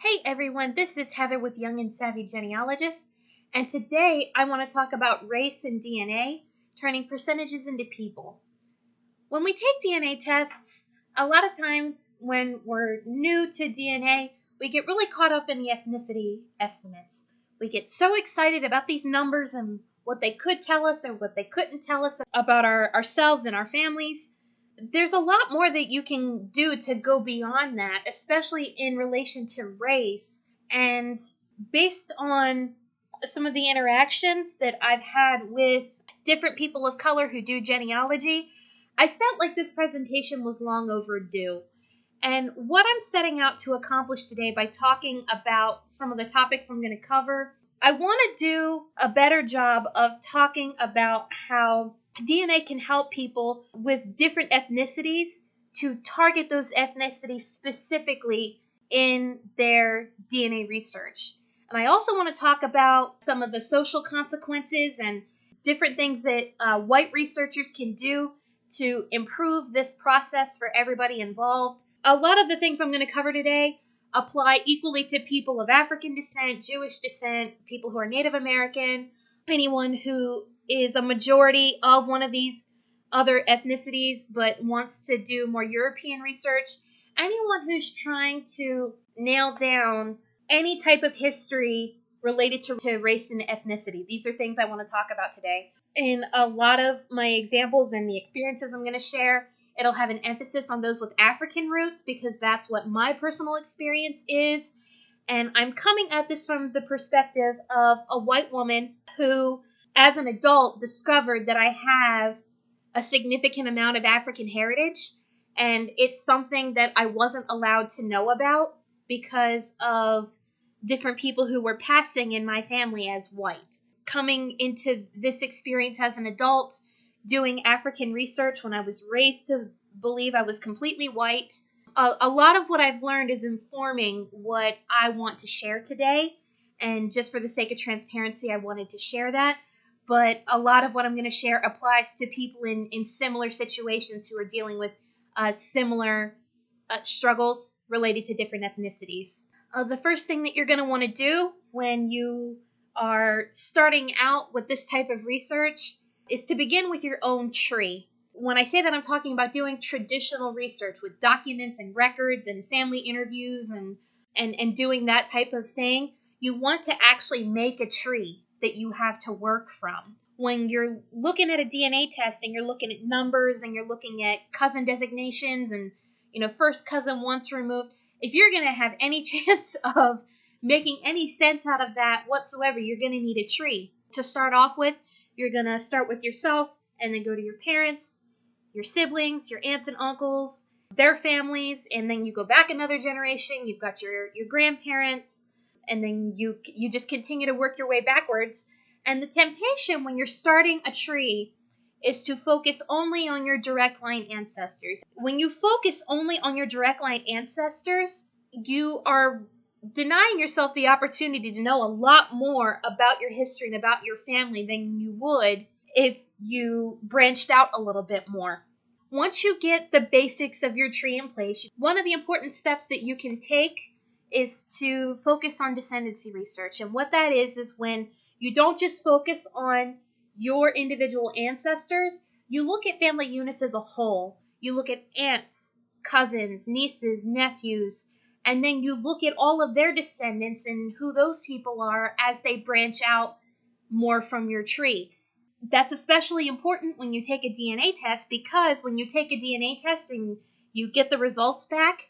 Hey everyone, this is Heather with Young and Savvy Genealogists, and today I want to talk about race and DNA, turning percentages into people. When we take DNA tests, a lot of times when we're new to DNA, we get really caught up in the ethnicity estimates. We get so excited about these numbers and what they could tell us or what they couldn't tell us about ourselves and our families. There's a lot more that you can do to go beyond that, especially in relation to race. And based on some of the interactions that I've had with different people of color who do genealogy, I felt like this presentation was long overdue. And what I'm setting out to accomplish today by talking about some of the topics I'm going to cover, I want to do a better job of talking about how DNA can help people with different ethnicities to target those ethnicities specifically in their DNA research. And I also want to talk about some of the social consequences and different things that white researchers can do to improve this process for everybody involved. A lot of the things I'm going to cover today apply equally to people of African descent, Jewish descent, people who are Native American, anyone who is a majority of one of these other ethnicities but wants to do more European research, anyone who's trying to nail down any type of history related to race and ethnicity. These are things I want to talk about today. In a lot of my examples and the experiences I'm going to share, it'll have an emphasis on those with African roots because that's what my personal experience is. And I'm coming at this from the perspective of a white woman who, as an adult, discovered that I have a significant amount of African heritage. And it's something that I wasn't allowed to know about because of different people who were passing in my family as white. Coming into this experience as an adult, doing African research when I was raised to believe I was completely white, a lot of what I've learned is informing what I want to share today. And just for the sake of transparency, I wanted to share that. But a lot of what I'm going to share applies to people in similar situations who are dealing with similar struggles related to different ethnicities. The first thing that you're going to want to do when you are starting out with this type of research is to begin with your own tree. When I say that, I'm talking about doing traditional research with documents and records and family interviews and doing that type of thing. You want to actually make a tree that you have to work from. When you're looking at a DNA test and you're looking at numbers and you're looking at cousin designations and, first cousin once removed, if you're going to have any chance of making any sense out of that whatsoever, you're going to need a tree. To start off with, you're going to start with yourself and then go to your parents, your siblings, your aunts and uncles, their families, and then you go back another generation, you've got your grandparents, and then you just continue to work your way backwards. And the temptation when you're starting a tree is to focus only on your direct line ancestors. When you focus only on your direct line ancestors, you are denying yourself the opportunity to know a lot more about your history and about your family than you would if you branched out a little bit more. Once you get the basics of your tree in place, one of the important steps that you can take is to focus on descendancy research. And what that is when you don't just focus on your individual ancestors, you look at family units as a whole. You look at aunts, cousins, nieces, nephews, and then you look at all of their descendants and who those people are as they branch out more from your tree. That's especially important when you take a DNA test because when you take a DNA test and you get the results back,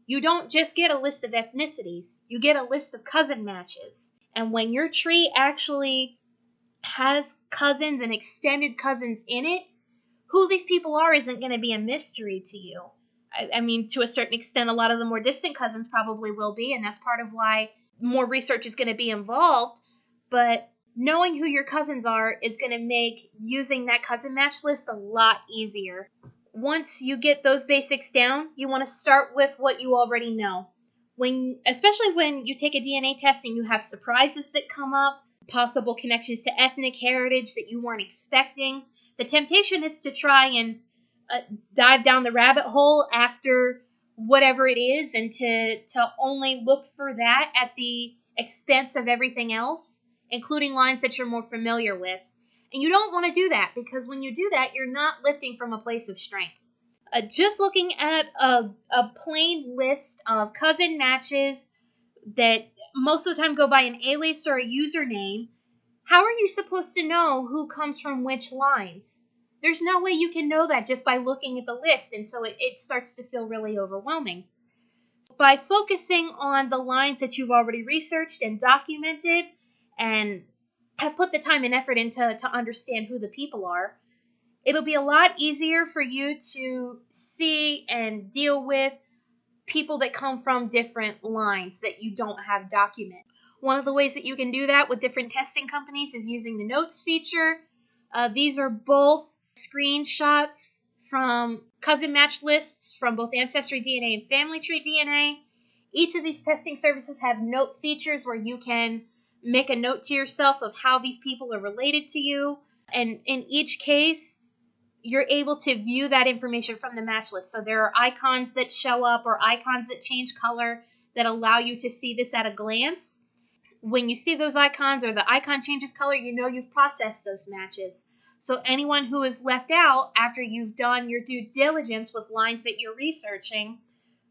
you don't just get a list of ethnicities. You get a list of cousin matches. And when your tree actually has cousins and extended cousins in it, who these people are isn't going to be a mystery to you. I mean, to a certain extent, a lot of the more distant cousins probably will be, and that's part of why more research is going to be involved. But knowing who your cousins are is going to make using that cousin match list a lot easier. Once you get those basics down, you want to start with what you already know. Especially when you take a DNA test and you have surprises that come up, possible connections to ethnic heritage that you weren't expecting, the temptation is to try and dive down the rabbit hole after whatever it is and to only look for that at the expense of everything else, including lines that you're more familiar with. And you don't want to do that, because when you do that, you're not lifting from a place of strength. Just looking at a plain list of cousin matches that most of the time go by an alias or a username, how are you supposed to know who comes from which lines? There's no way you can know that just by looking at the list, and so it starts to feel really overwhelming. By focusing on the lines that you've already researched and documented and have put the time and effort into to understand who the people are, it'll be a lot easier for you to see and deal with people that come from different lines that you don't have documented. One of the ways that you can do that with different testing companies is using the notes feature. These are both screenshots from cousin match lists from both AncestryDNA and FamilyTreeDNA. Each of these testing services have note features where you can make a note to yourself of how these people are related to you. And in each case, you're able to view that information from the match list. So there are icons that show up or icons that change color that allow you to see this at a glance. When you see those icons or the icon changes color, you know you've processed those matches. So anyone who is left out after you've done your due diligence with lines that you're researching,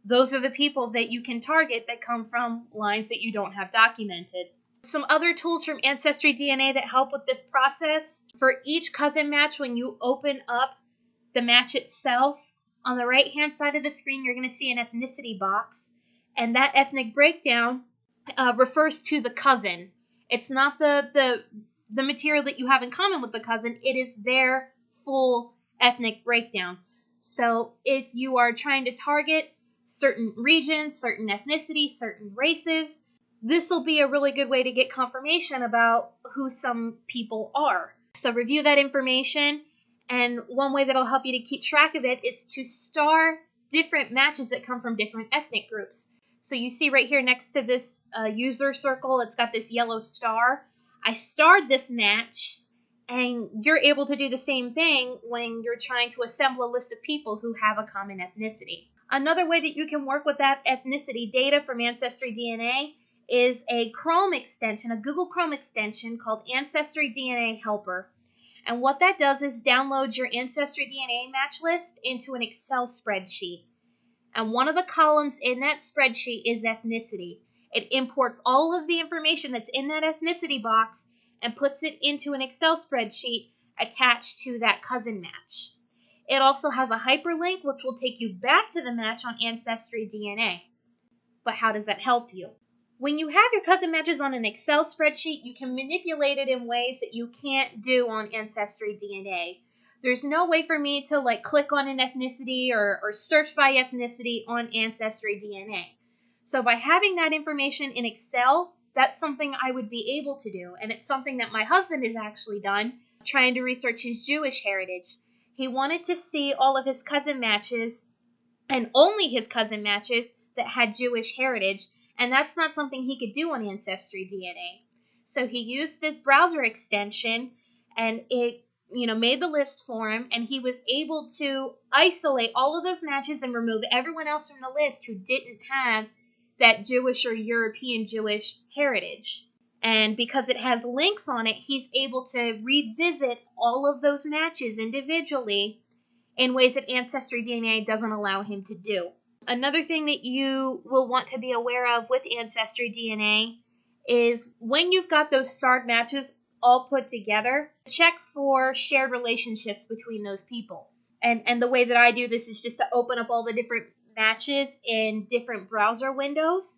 those are the people that you can target that come from lines that you don't have documented. Some other tools from AncestryDNA that help with this process. For each cousin match, when you open up the match itself, on the right-hand side of the screen, you're going to see an ethnicity box. And that ethnic breakdown refers to the cousin. It's not the material that you have in common with the cousin. It is their full ethnic breakdown. So if you are trying to target certain regions, certain ethnicities, certain races, this will be a really good way to get confirmation about who some people are. So review that information, and one way that'll help you to keep track of it is to star different matches that come from different ethnic groups. So you see right here next to this user circle, it's got this yellow star. I starred this match, and you're able to do the same thing when you're trying to assemble a list of people who have a common ethnicity. Another way that you can work with that ethnicity data from AncestryDNA is a Chrome extension, a Google Chrome extension called AncestryDNA Helper. And what that does is download your AncestryDNA match list into an Excel spreadsheet. And one of the columns in that spreadsheet is ethnicity. It imports all of the information that's in that ethnicity box and puts it into an Excel spreadsheet attached to that cousin match. It also has a hyperlink which will take you back to the match on AncestryDNA. But how does that help you? When you have your cousin matches on an Excel spreadsheet, you can manipulate it in ways that you can't do on AncestryDNA. There's no way for me to click on an ethnicity or search by ethnicity on AncestryDNA. So by having that information in Excel, that's something I would be able to do. And it's something that my husband has actually done, trying to research his Jewish heritage. He wanted to see all of his cousin matches, and only his cousin matches that had Jewish heritage. And that's not something he could do on AncestryDNA. So he used this browser extension, and it made the list for him, and he was able to isolate all of those matches and remove everyone else from the list who didn't have that Jewish or European Jewish heritage. And because it has links on it, he's able to revisit all of those matches individually in ways that AncestryDNA doesn't allow him to do. Another thing that you will want to be aware of with AncestryDNA is when you've got those starred matches all put together, check for shared relationships between those people. And the way that I do this is just to open up all the different matches in different browser windows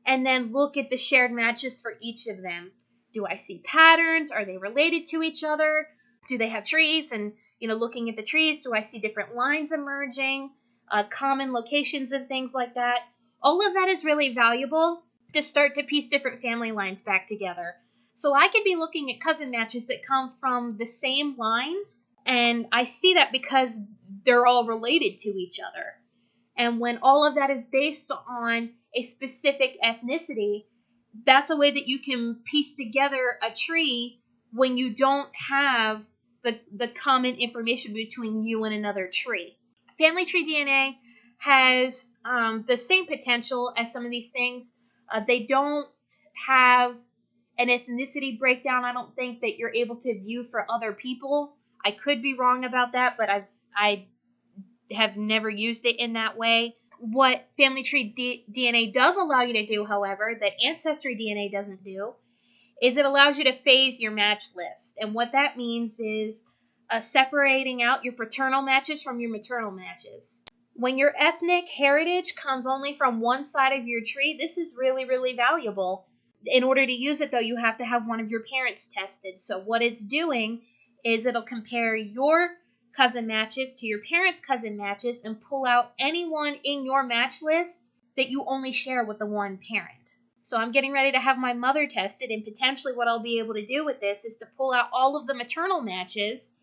and then look at the shared matches for each of them. Do I see patterns? Are they related to each other? Do they have trees? And, looking at the trees, do I see different lines emerging? Common locations and things like that. All of that is really valuable to start to piece different family lines back together. So I could be looking at cousin matches that come from the same lines, and I see that because they're all related to each other. And when all of that is based on a specific ethnicity, that's a way that you can piece together a tree when you don't have the common information between you and another tree. FamilyTreeDNA has the same potential as some of these things. They don't have an ethnicity breakdown, I don't think, that you're able to view for other people. I could be wrong about that, but I have never used it in that way. What Family Tree DNA does allow you to do, however, that Ancestry DNA doesn't do, is it allows you to phase your match list. And what that means is separating out your paternal matches from your maternal matches. When your ethnic heritage comes only from one side of your tree, this is really, really valuable. In order to use it, though, you have to have one of your parents tested. So what it's doing is it'll compare your cousin matches to your parents' cousin matches and pull out anyone in your match list that you only share with the one parent. So I'm getting ready to have my mother tested, and potentially what I'll be able to do with this is to pull out all of the maternal matches.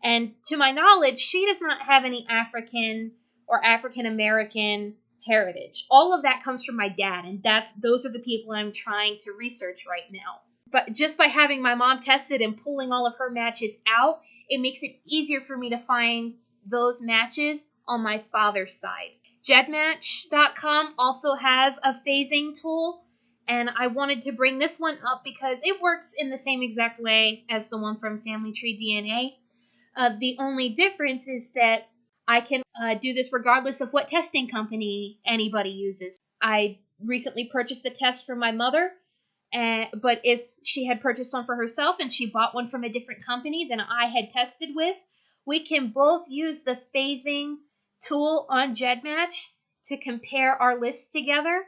And to my knowledge, she does not have any African or African American heritage. All of that comes from my dad, and those are the people I'm trying to research right now. But just by having my mom tested and pulling all of her matches out, it makes it easier for me to find those matches on my father's side. JetMatch.com also has a phasing tool, and I wanted to bring this one up because it works in the same exact way as the one from Family Tree DNA. The only difference is that I can do this regardless of what testing company anybody uses. I recently purchased a test for my mother, but if she had purchased one for herself and she bought one from a different company than I had tested with, we can both use the phasing tool on JetMatch to compare our lists together,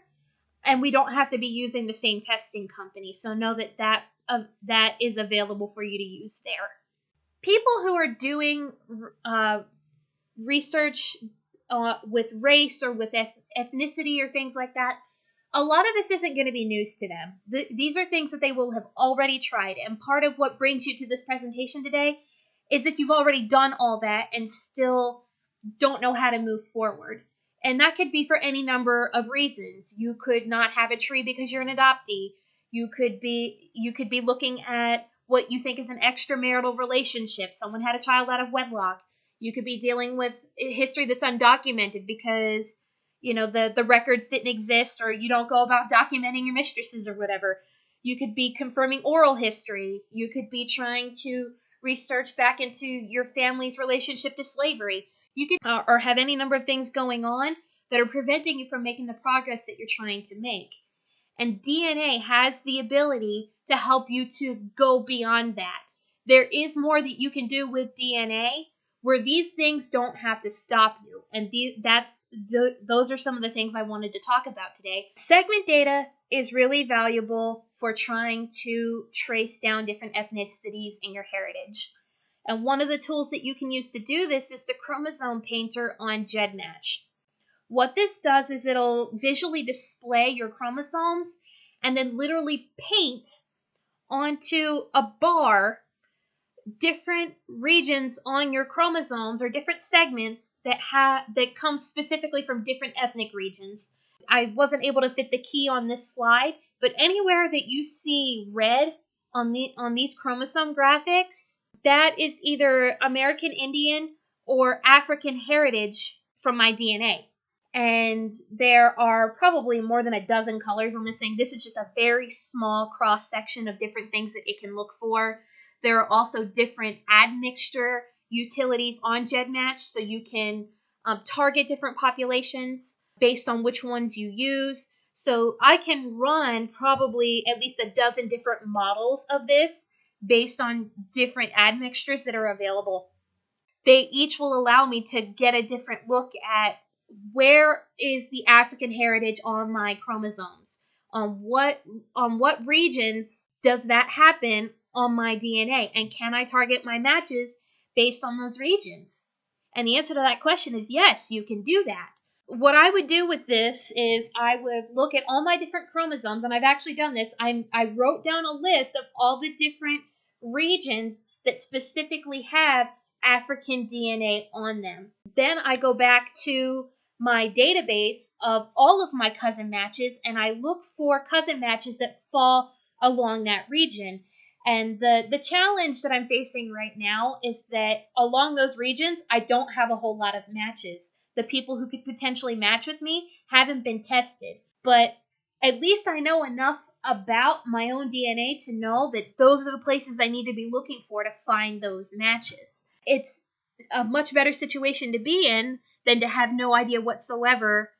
and we don't have to be using the same testing company. So know that is available for you to use there. People who are doing research with race or with ethnicity or things like that, a lot of this isn't going to be news to them. These are things that they will have already tried, and part of what brings you to this presentation today is if you've already done all that and still don't know how to move forward. And that could be for any number of reasons. You could not have a tree because you're an adoptee. You could be looking at what you think is an extramarital relationship. Someone had a child out of wedlock. You could be dealing with history that's undocumented because, the records didn't exist, or you don't go about documenting your mistresses or whatever. You could be confirming oral history. You could be trying to research back into your family's relationship to slavery. You could or have any number of things going on that are preventing you from making the progress that you're trying to make. And DNA has the ability to help you to go beyond that. There is more that you can do with DNA where these things don't have to stop you. And those are some of the things I wanted to talk about today. Segment data is really valuable for trying to trace down different ethnicities in your heritage. And one of the tools that you can use to do this is the chromosome painter on JetMatch. What this does is it'll visually display your chromosomes and then literally paint onto a bar different regions on your chromosomes or different segments that come specifically from different ethnic regions. I wasn't able to fit the key on this slide, but anywhere that you see red on these chromosome graphics, that is either American Indian or African heritage from my DNA. And there are probably more than a dozen colors on this thing. This is just a very small cross-section of different things that it can look for. There are also different admixture utilities on JetMatch, so you can target different populations based on which ones you use. So I can run probably at least a dozen different models of this based on different admixtures that are available. They each will allow me to get a different look at where is the African heritage on my chromosomes. On what regions does that happen on my DNA? And can I target my matches based on those regions? And the answer to that question is yes, you can do that. What I would do with this is I would look at all my different chromosomes, and I've actually done this. I wrote down a list of all the different regions that specifically have African DNA on them. Then I go back to my database of all of my cousin matches, and I look for cousin matches that fall along that region. And the challenge that I'm facing right now is that along those regions, I don't have a whole lot of matches the people who could potentially match with me haven't been tested. But at least I know enough about my own DNA to know that those are the places I need to be looking for to find those matches. It's a much better situation to be in than to have no idea whatsoever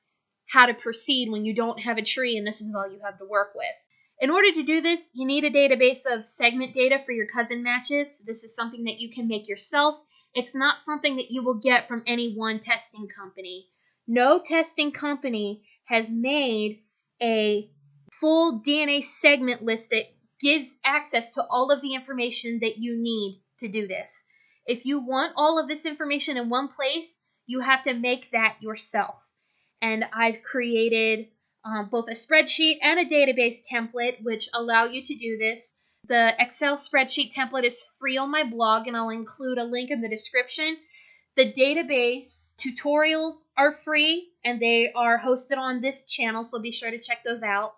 how to proceed when you don't have a tree and this is all you have to work with. In order to do this, you need a database of segment data for your cousin matches. This is something that you can make yourself. It's not something that you will get from any one testing company. No testing company has made a full DNA segment list that gives access to all of the information that you need to do this. If you want all of this information in one place, you have to make that yourself. And I've created both a spreadsheet and a database template which allow you to do this. The Excel spreadsheet template is free on my blog, and I'll include a link in the description. The database tutorials are free, and they are hosted on this channel, so be sure to check those out.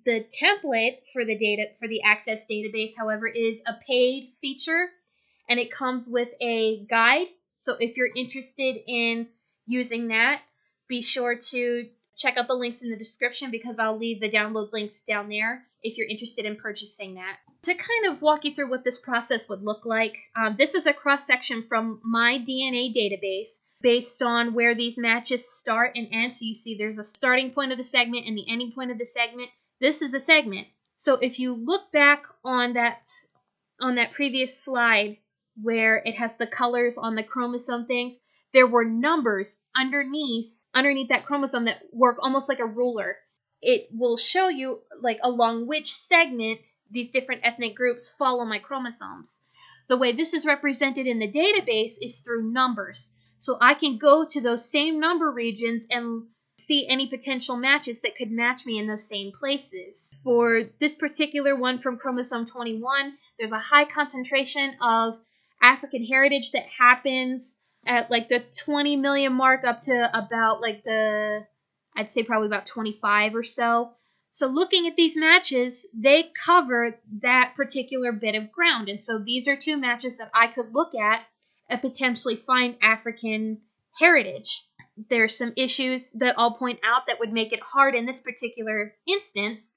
The template for the Access database, however, is a paid feature, and it comes with a guide. So if you're interested in using that, be sure to check out the links in the description because I'll leave the download links down there if you're interested in purchasing that. To kind of walk you through what this process would look like, this is a cross-section from my DNA database based on where these matches start and end. So you see there's a starting point of the segment and the ending point of the segment. This is a segment. So if you look back on that previous slide where it has the colors on the chromosome things, there were numbers underneath that chromosome that work almost like a ruler. It will show you like along which segment these different ethnic groups fall on my chromosomes. The way this is represented in the database is through numbers. So I can go to those same number regions and see any potential matches that could match me in those same places. For this particular one from chromosome 21, there's a high concentration of African heritage that happens at like the 20 million mark up to about like I'd say probably about 25 or so. So looking at these matches, they cover that particular bit of ground. And so these are two matches that I could look at and potentially find African heritage. There's some issues that I'll point out that would make it hard in this particular instance.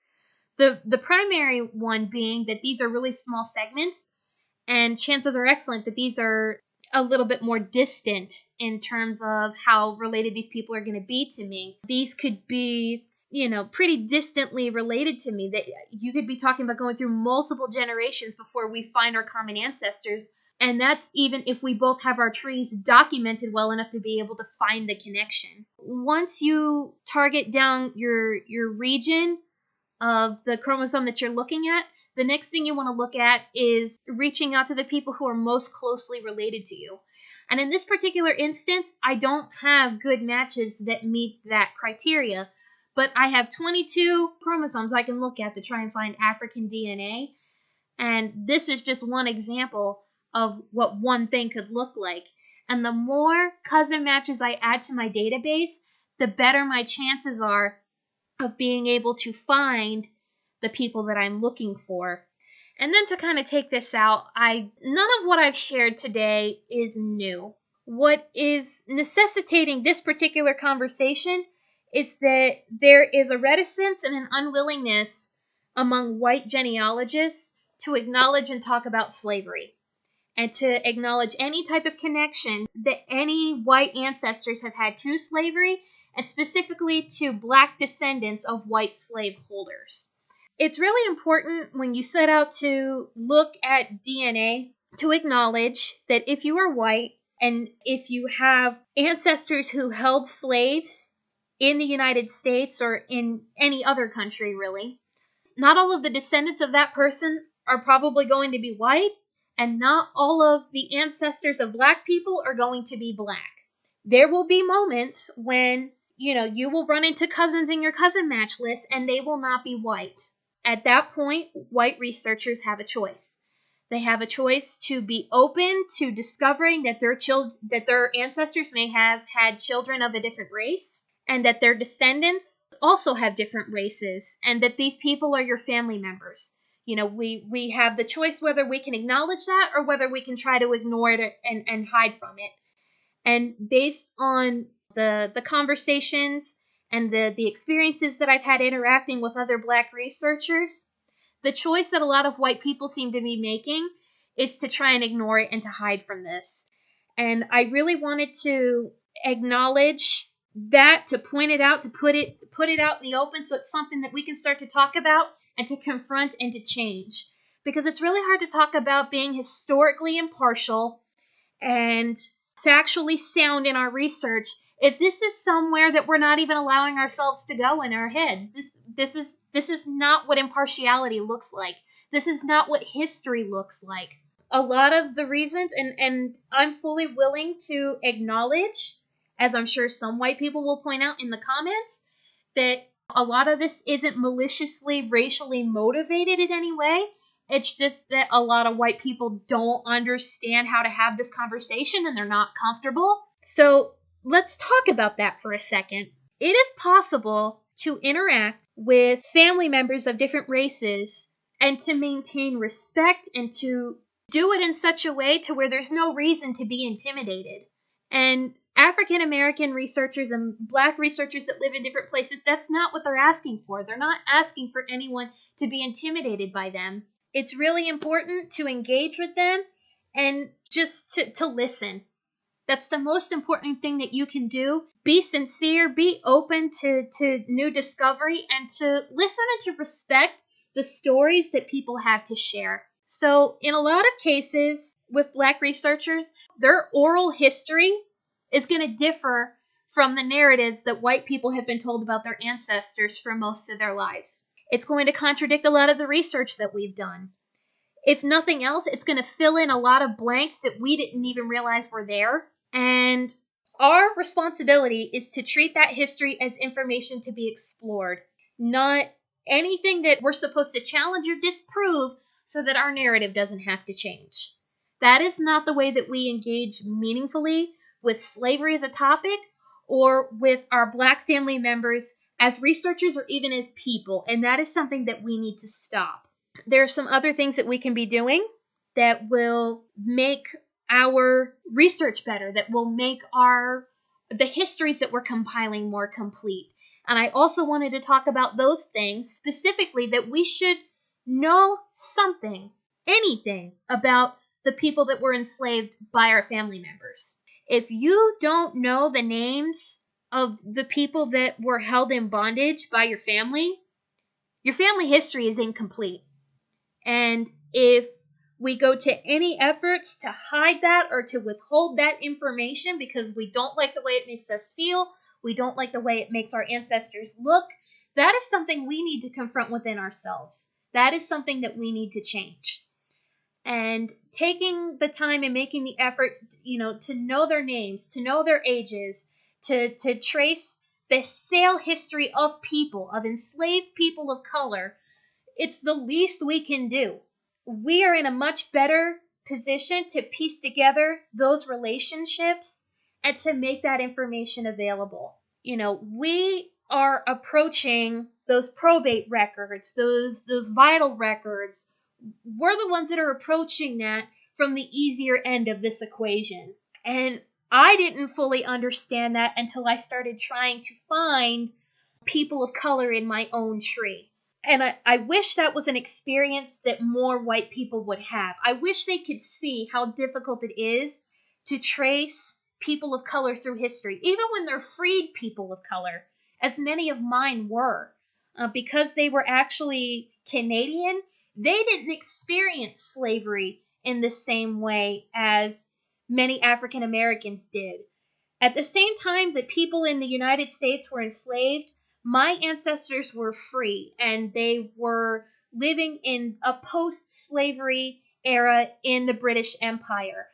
The primary one being that these are really small segments, and chances are excellent that these are a little bit more distant in terms of how related these people are going to be to me. These could be, pretty distantly related to me. That you could be talking about going through multiple generations before we find our common ancestors. And that's even if we both have our trees documented well enough to be able to find the connection. Once you target down your region of the chromosome that you're looking at, the next thing you want to look at is reaching out to the people who are most closely related to you. And in this particular instance, I don't have good matches that meet that criteria, but I have 22 chromosomes I can look at to try and find African DNA. And this is just one example of what one thing could look like. And the more cousin matches I add to my database, the better my chances are of being able to find the people that I'm looking for. And then to kind of take this out, none of what I've shared today is new. What is necessitating this particular conversation is that there is a reticence and an unwillingness among white genealogists to acknowledge and talk about slavery, and to acknowledge any type of connection that any white ancestors have had to slavery, and specifically to Black descendants of white slaveholders. It's really important when you set out to look at DNA to acknowledge that if you are white and if you have ancestors who held slaves in the United States or in any other country really, not all of the descendants of that person are probably going to be white, and not all of the ancestors of Black people are going to be Black. There will be moments when, you will run into cousins in your cousin match list and they will not be white. At that point, white researchers have a choice. They have a choice to be open to discovering that their ancestors may have had children of a different race, and that their descendants also have different races, and that these people are your family members. We have the choice whether we can acknowledge that or whether we can try to ignore it and hide from it. And based on the conversations and the experiences that I've had interacting with other Black researchers, the choice that a lot of white people seem to be making is to try and ignore it and to hide from this. And I really wanted to acknowledge that, to point it out, to put it out in the open, so it's something that we can start to talk about and to confront and to change. Because it's really hard to talk about being historically impartial and factually sound in our research if this is somewhere that we're not even allowing ourselves to go in our heads. This is not what impartiality looks like. This is not what history looks like. A lot of the reasons, and I'm fully willing to acknowledge, as I'm sure some white people will point out in the comments, that a lot of this isn't maliciously racially motivated in any way. It's just that a lot of white people don't understand how to have this conversation and they're not comfortable. So let's talk about that for a second. It is possible to interact with family members of different races and to maintain respect and to do it in such a way to where there's no reason to be intimidated. And African American researchers and Black researchers that live in different places, that's not what they're asking for. They're not asking for anyone to be intimidated by them. It's really important to engage with them and just to listen. That's the most important thing that you can do. Be sincere, be open to new discovery, and to listen and to respect the stories that people have to share. So in a lot of cases with Black researchers, their oral history is going to differ from the narratives that white people have been told about their ancestors for most of their lives. It's going to contradict a lot of the research that we've done. If nothing else, it's going to fill in a lot of blanks that we didn't even realize were there. And our responsibility is to treat that history as information to be explored, not anything that we're supposed to challenge or disprove so that our narrative doesn't have to change. That is not the way that we engage meaningfully with slavery as a topic or with our Black family members as researchers or even as people, and that is something that we need to stop. There are some other things that we can be doing that will make our research better, that will make the histories that we're compiling more complete. And I also wanted to talk about those things specifically, that we should know something, anything about the people that were enslaved by our family members. If you don't know the names of the people that were held in bondage by your family history is incomplete. And if we go to any efforts to hide that or to withhold that information because we don't like the way it makes us feel, we don't like the way it makes our ancestors look, that is something we need to confront within ourselves. That is something that we need to change. And taking the time and making the effort, to know their names, to know their ages, to trace the stale history of people, of enslaved people of color, it's the least we can do. We are in a much better position to piece together those relationships and to make that information available. We are approaching those probate records, those vital records. We're the ones that are approaching that from the easier end of this equation. And I didn't fully understand that until I started trying to find people of color in my own tree. And I wish that was an experience that more white people would have. I wish they could see how difficult it is to trace people of color through history, even when they're freed people of color, as many of mine were. Because they were actually Canadian, they didn't experience slavery in the same way as many African Americans did. At the same time that people in the United States were enslaved, my ancestors were free, and they were living in a post-slavery era in the British Empire.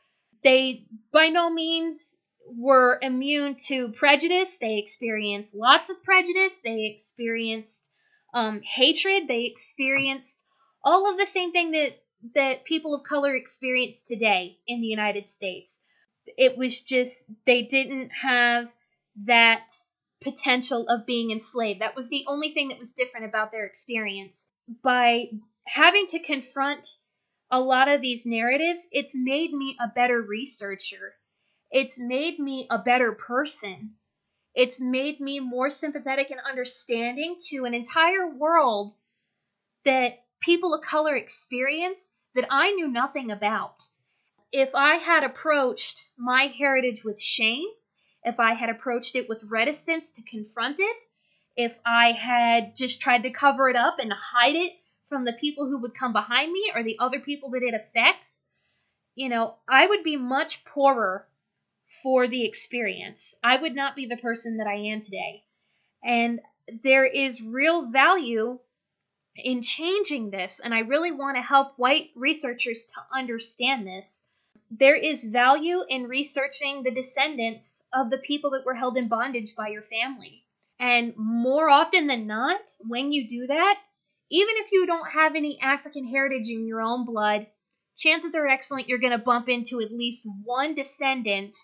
They by no means were immune to prejudice. They experienced lots of prejudice. They experienced hatred. They experienced all of the same thing that people of color experience today in the United States. It was just they didn't have that potential of being enslaved. That was the only thing that was different about their experience. By having to confront a lot of these narratives, it's made me a better researcher. It's made me a better person. It's made me more sympathetic and understanding to an entire world that people of color experience that I knew nothing about. If I had approached my heritage with shame, if I had approached it with reticence to confront it, if I had just tried to cover it up and hide it from the people who would come behind me or the other people that it affects, I would be much poorer for the experience. I would not be the person that I am today. And there is real value in changing this, and I really want to help white researchers to understand this. There is value in researching the descendants of the people that were held in bondage by your family. And more often than not, when you do that, even if you don't have any African heritage in your own blood, chances are excellent you're going to bump into at least one descendant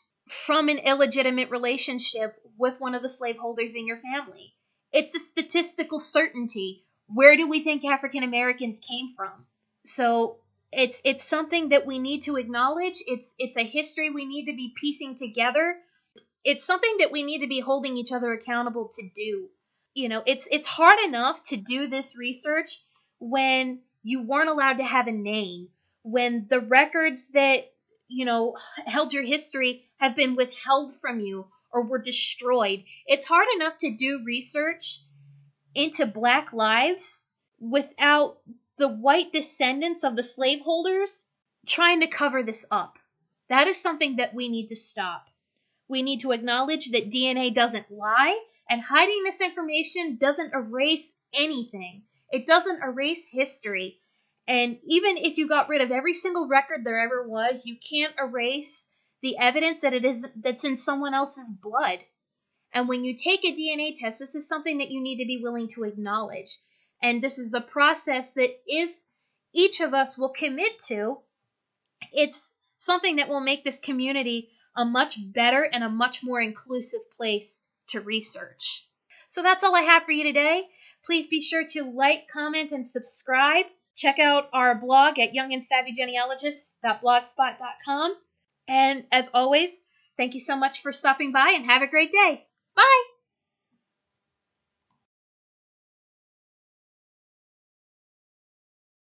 from an illegitimate relationship with one of the slaveholders in your family. It's a statistical certainty. Where do we think African Americans came from? So it's something that we need to acknowledge. It's a history we need to be piecing together. It's something that we need to be holding each other accountable to do. It's hard enough to do this research when you weren't allowed to have a name, when the records that held your history have been withheld from you or were destroyed. It's hard enough to do research into Black lives without the white descendants of the slaveholders trying to cover this up. That is something that we need to stop. We need to acknowledge that DNA doesn't lie, and hiding this information doesn't erase anything. It doesn't erase history. And even if you got rid of every single record there ever was, you can't erase the evidence that's in someone else's blood. And when you take a DNA test, this is something that you need to be willing to acknowledge. And this is a process that if each of us will commit to, it's something that will make this community a much better and a much more inclusive place to research. So that's all I have for you today. Please be sure to like, comment, and subscribe. Check out our blog at youngandsavvygenealogists.blogspot.com. And as always, thank you so much for stopping by and have a great day. Bye!